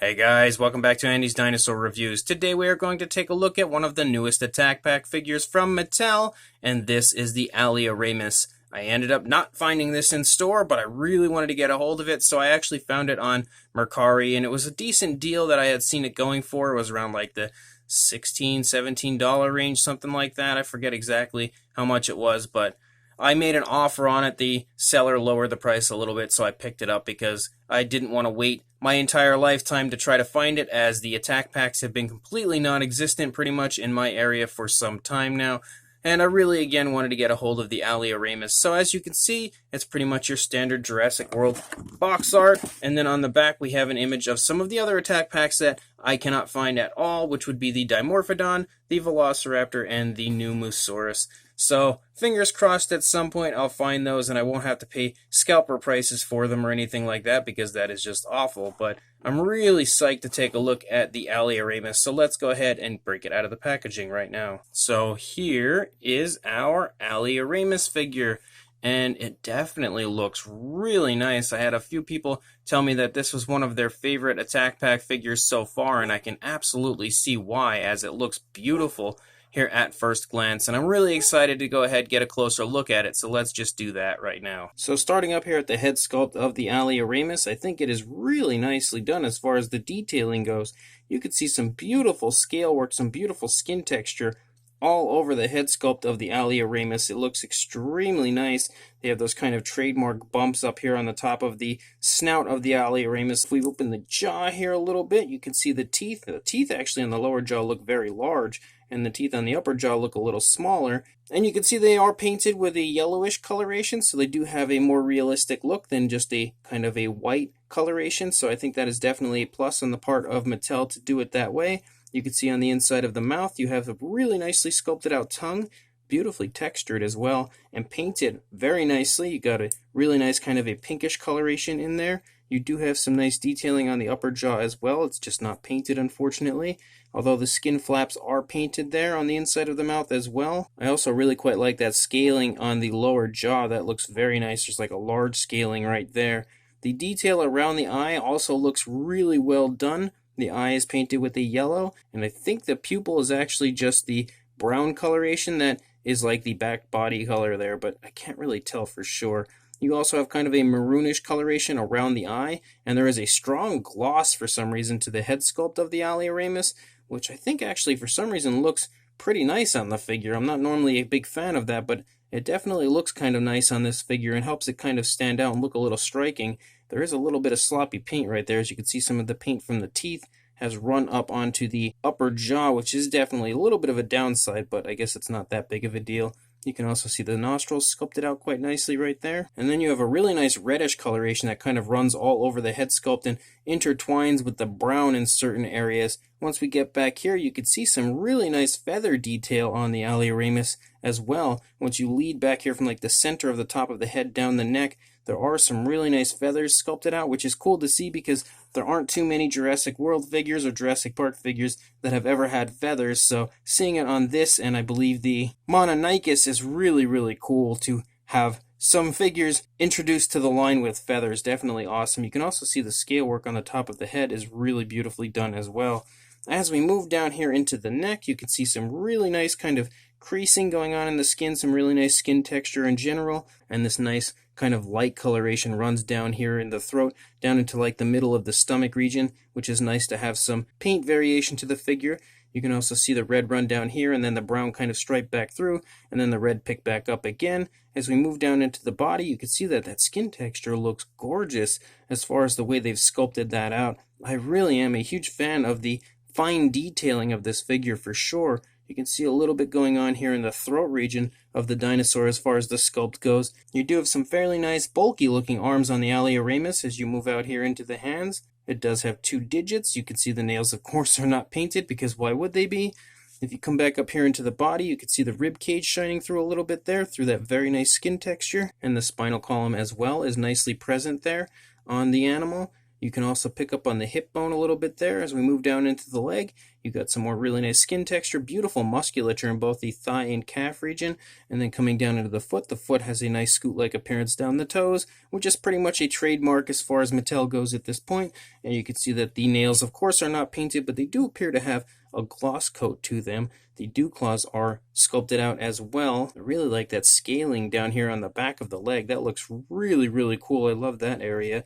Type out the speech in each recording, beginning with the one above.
Hey guys, welcome back to Andy's Dinosaur Reviews. Today we are going to take a look at one of the newest Attack Pack figures from Mattel, and this is the Alioramus. I ended up not finding this in store, but I really wanted to get a hold of it, so I actually found it on Mercari, and it was a decent deal that I had seen it going for. It was around like the $16, $17 range, something like that. I forget exactly how much it was, but I made an offer on it. The seller lowered the price a little bit, so I picked it up because I didn't want to wait my entire lifetime to try to find it, as the attack packs have been completely non-existent pretty much in my area for some time now. And I really, again, wanted to get a hold of the Alioramus. So as you can see, it's pretty much your standard Jurassic World box art. And then on the back, we have an image of some of the other attack packs that I cannot find at all, which would be the Dimorphodon, the Velociraptor, and the new Moosaurus. So fingers crossed at some point I'll find those and I won't have to pay scalper prices for them or anything like that, because that is just awful. But I'm really psyched to take a look at the Alioramus, so let's go ahead and break it out of the packaging right now. So here is our Alioramus figure, and it definitely looks really nice. I had a few people tell me that this was one of their favorite Attack Pack figures so far, and I can absolutely see why, as it looks beautiful here at first glance, and I'm really excited to go ahead and get a closer look at it, so let's just do that right now. So starting up here at the head sculpt of the Alioramus, I think it is really nicely done as far as the detailing goes. You can see some beautiful scale work, some beautiful skin texture all over the head sculpt of the Alioramus. It looks extremely nice. They have those kind of trademark bumps up here on the top of the snout of the Alioramus. If we open the jaw here a little bit, you can see the teeth. The teeth actually on the lower jaw look very large, and the teeth on the upper jaw look a little smaller. And you can see they are painted with a yellowish coloration, so they do have a more realistic look than just a kind of a white coloration. So I think that is definitely a plus on the part of Mattel to do it that way. You can see on the inside of the mouth, you have a really nicely sculpted out tongue, beautifully textured as well, and painted very nicely. You got a really nice kind of a pinkish coloration in there. You do have some nice detailing on the upper jaw as well. It's just not painted, unfortunately, although the skin flaps are painted there on the inside of the mouth as well. I also really quite like that scaling on the lower jaw. That looks very nice. There's like a large scaling right there. The detail around the eye also looks really well done. The eye is painted with a yellow, and I think the pupil is actually just the brown coloration that is like the back body color there, but I can't really tell for sure. You also have kind of a maroonish coloration around the eye, and there is a strong gloss for some reason to the head sculpt of the Alioramus, which I think actually for some reason looks pretty nice on the figure. I'm not normally a big fan of that, but it definitely looks kind of nice on this figure and helps it kind of stand out and look a little striking. There is a little bit of sloppy paint right there. As you can see, some of the paint from the teeth has run up onto the upper jaw, which is definitely a little bit of a downside, but I guess it's not that big of a deal. You can also see the nostrils sculpted out quite nicely right there. And then you have a really nice reddish coloration that kind of runs all over the head sculpt and intertwines with the brown in certain areas. Once we get back here, you can see some really nice feather detail on the Alioramus as well. Once you lead back here from like the center of the top of the head down the neck, there are some really nice feathers sculpted out, which is cool to see because there aren't too many Jurassic World figures or Jurassic Park figures that have ever had feathers. So seeing it on this, and I believe the Mononychus, is really, really cool to have some figures introduced to the line with feathers. Definitely awesome. You can also see the scale work on the top of the head is really beautifully done as well. As we move down here into the neck, you can see some really nice kind of creasing going on in the skin, some really nice skin texture in general, and this nice kind of light coloration runs down here in the throat, down into like the middle of the stomach region, which is nice to have some paint variation to the figure. You can also see the red run down here, and then the brown kind of stripe back through, and then the red pick back up again. As we move down into the body, you can see that that skin texture looks gorgeous as far as the way they've sculpted that out. I really am a huge fan of the fine detailing of this figure for sure. You can see a little bit going on here in the throat region of the dinosaur as far as the sculpt goes. You do have some fairly nice bulky looking arms on the Alioramus as you move out here into the hands. It does have 2 digits. You can see the nails, of course, are not painted because why would they be? If you come back up here into the body, you can see the rib cage shining through a little bit there through that very nice skin texture, and the spinal column as well is nicely present there on the animal. You can also pick up on the hip bone a little bit there as we move down into the leg. You got some more really nice skin texture, beautiful musculature in both the thigh and calf region, and then coming down into the foot. The foot has a nice scoot-like appearance down the toes, which is pretty much a trademark as far as Mattel goes at this point. And you can see that the nails, of course, are not painted, but they do appear to have a gloss coat to them. The dew claws are sculpted out as well. I really like that scaling down here on the back of the leg. That looks really, really cool. I love that area.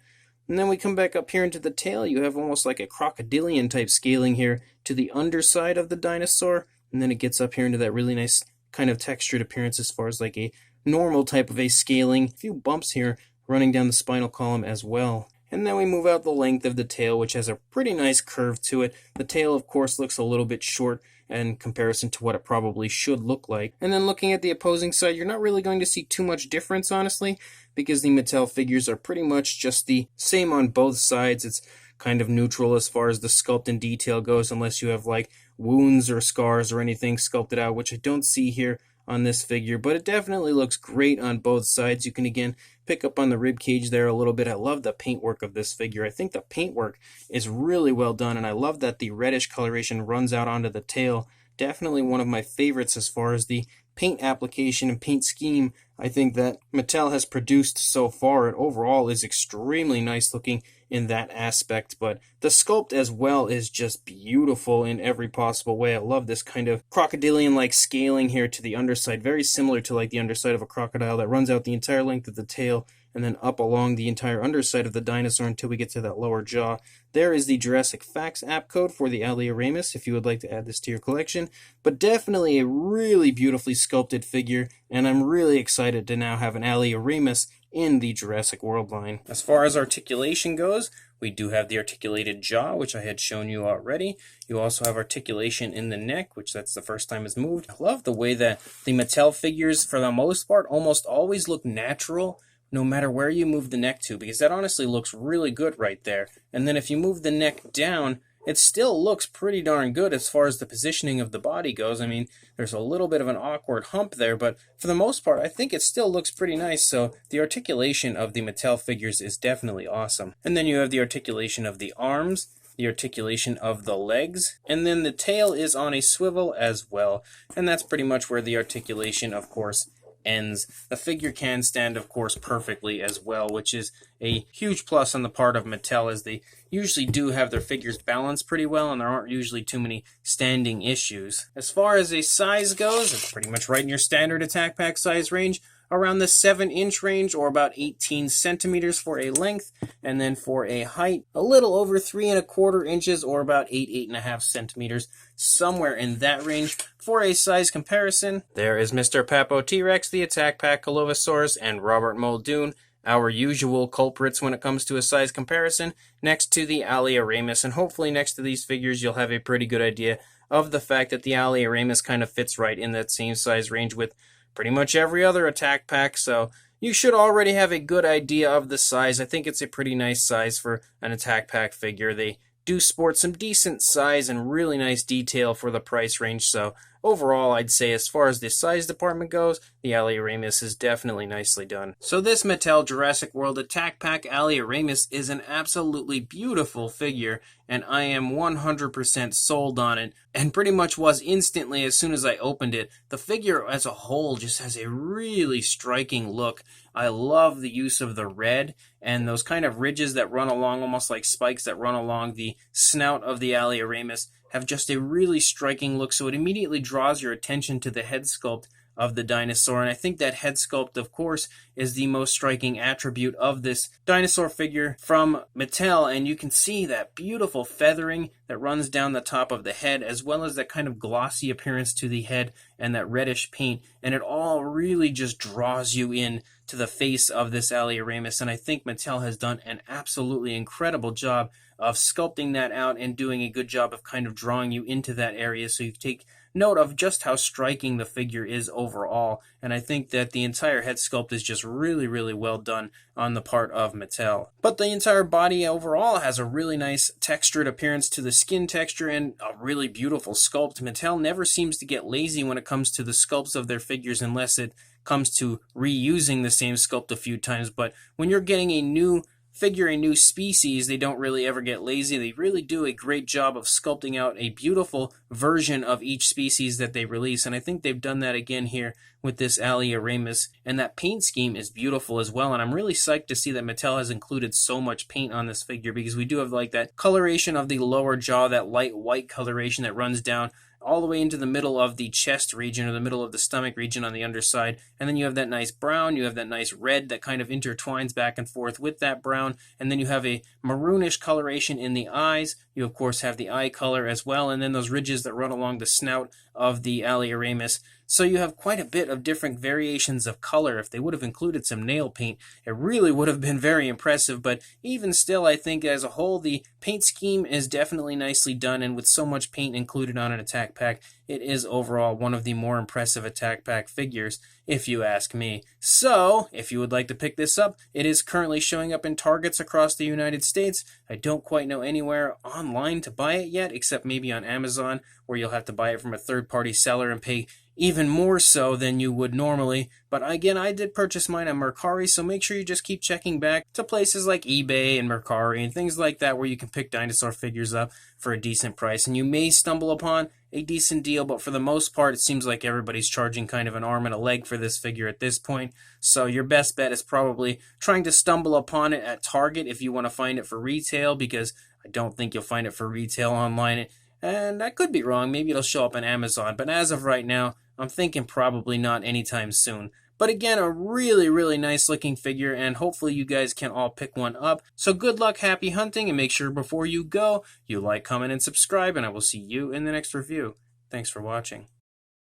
And then we come back up here into the tail. You have almost like a crocodilian type scaling here to the underside of the dinosaur. And then it gets up here into that really nice kind of textured appearance as far as like a normal type of a scaling. A few bumps here running down the spinal column as well. And then we move out the length of the tail, which has a pretty nice curve to it. The tail, of course, looks a little bit short in comparison to what it probably should look like. And then looking at the opposing side, you're not really going to see too much difference, honestly, because the Mattel figures are pretty much just the same on both sides. It's kind of neutral as far as the sculpt and detail goes, unless you have like wounds or scars or anything sculpted out, which I don't see here on this figure, but it definitely looks great on both sides. You can again pick up on the rib cage there a little bit. I love the paintwork of this figure. I think the paintwork is really well done, and I love that the reddish coloration runs out onto the tail. Definitely one of my favorites as far as the paint application and paint scheme I think that Mattel has produced so far. It overall is extremely nice looking in that aspect, but the sculpt as well is just beautiful in every possible way. I love this kind of crocodilian-like scaling here to the underside, very similar to like the underside of a crocodile that runs out the entire length of the tail and then up along the entire underside of the dinosaur until we get to that lower jaw. There is the Jurassic Facts app code for the Alioramus if you would like to add this to your collection, but definitely a really beautifully sculpted figure, and I'm really excited to now have an Alioramus in the Jurassic World line. As far as articulation goes, we do have the articulated jaw, which I had shown you already. You also have articulation in the neck, which that's the first time it's moved. I love the way that the Mattel figures, for the most part, almost always look natural, no matter where you move the neck to, because that honestly looks really good right there. And then if you move the neck down, it still looks pretty darn good as far as the positioning of the body goes. I mean, there's a little bit of an awkward hump there, but for the most part, I think it still looks pretty nice. So the articulation of the Mattel figures is definitely awesome. And then you have the articulation of the arms, the articulation of the legs, and then the tail is on a swivel as well. And that's pretty much where the articulation, of course, ends. The figure can stand, of course, perfectly as well, which is a huge plus on the part of Mattel, as they usually do have their figures balanced pretty well, and there aren't usually too many standing issues. As far as a size goes, it's pretty much right in your standard Attack Pack size range, around the 7-inch range, or about 18 centimeters for a length, and then for a height, a little over 3¼ inches, or about 8.5 centimeters, somewhere in that range. For a size comparison, there is Mr. Papo T-Rex, the Attack Pack Colovosaurus, and Robert Muldoon, our usual culprits when it comes to a size comparison, next to the Alioramus, and hopefully next to these figures you'll have a pretty good idea of the fact that the Alioramus kind of fits right in that same size range with pretty much every other Attack Pack, so you should already have a good idea of the size. I think it's a pretty nice size for an Attack Pack figure. They do sport some decent size and really nice detail for the price range, so overall I'd say as far as the size department goes, the Alioramus is definitely nicely done. So this Mattel Jurassic World Attack Pack Alioramus is an absolutely beautiful figure, and I am 100% sold on it, and pretty much was instantly as soon as I opened it. The figure as a whole just has a really striking look. I love the use of the red and those kind of ridges that run along, almost like spikes that run along the snout of the Alioramus, have just a really striking look, so it immediately draws your attention to the head sculpt of the dinosaur, and I think that head sculpt, of course, is the most striking attribute of this dinosaur figure from Mattel, and you can see that beautiful feathering that runs down the top of the head, as well as that kind of glossy appearance to the head and that reddish paint, and it all really just draws you in to the face of this Alioramus, and I think Mattel has done an absolutely incredible job of sculpting that out and doing a good job of kind of drawing you into that area, so you take note of just how striking the figure is overall, and I think that the entire head sculpt is just really, really well done on the part of Mattel. But the entire body overall has a really nice textured appearance to the skin texture and a really beautiful sculpt. Mattel never seems to get lazy when it comes to the sculpts of their figures unless it comes to reusing the same sculpt a few times, but when you're getting a new figure a new species, they don't really ever get lazy. They really do a great job of sculpting out a beautiful version of each species that they release, and I think they've done that again here with this Alioramus, and that paint scheme is beautiful as well, and I'm really psyched to see that Mattel has included so much paint on this figure, because we do have like that coloration of the lower jaw, that light white coloration that runs down all the way into the middle of the chest region or the middle of the stomach region on the underside, and then you have that nice brown, you have that nice red that kind of intertwines back and forth with that brown, and then you have a maroonish coloration in the eyes. You of course have the eye color as well, and then those ridges that run along the snout of the Alioramus. So you have quite a bit of different variations of color. If they would have included some nail paint, it really would have been very impressive, but even still, I think as a whole, the paint scheme is definitely nicely done, and with so much paint included on an attack pack, it is overall one of the more impressive attack pack figures, if you ask me. So, if you would like to pick this up, it is currently showing up in Targets across the United States. I don't quite know anywhere online to buy it yet, except maybe on Amazon, where you'll have to buy it from a third-party seller and pay even more so than you would normally. But again, I did purchase mine on Mercari, so make sure you just keep checking back to places like eBay and Mercari and things like that, where you can pick dinosaur figures up for a decent price, and you may stumble upon a decent deal, but for the most part, it seems like everybody's charging kind of an arm and a leg for this figure at this point. So your best bet is probably trying to stumble upon it at Target if you want to find it for retail, because I don't think you'll find it for retail online. And I could be wrong, maybe it'll show up on Amazon, but as of right now, I'm thinking probably not anytime soon. But again, a really, really nice looking figure, and hopefully you guys can all pick one up. So good luck, happy hunting, and make sure before you go, you like, comment, and subscribe, and I will see you in the next review. Thanks for watching.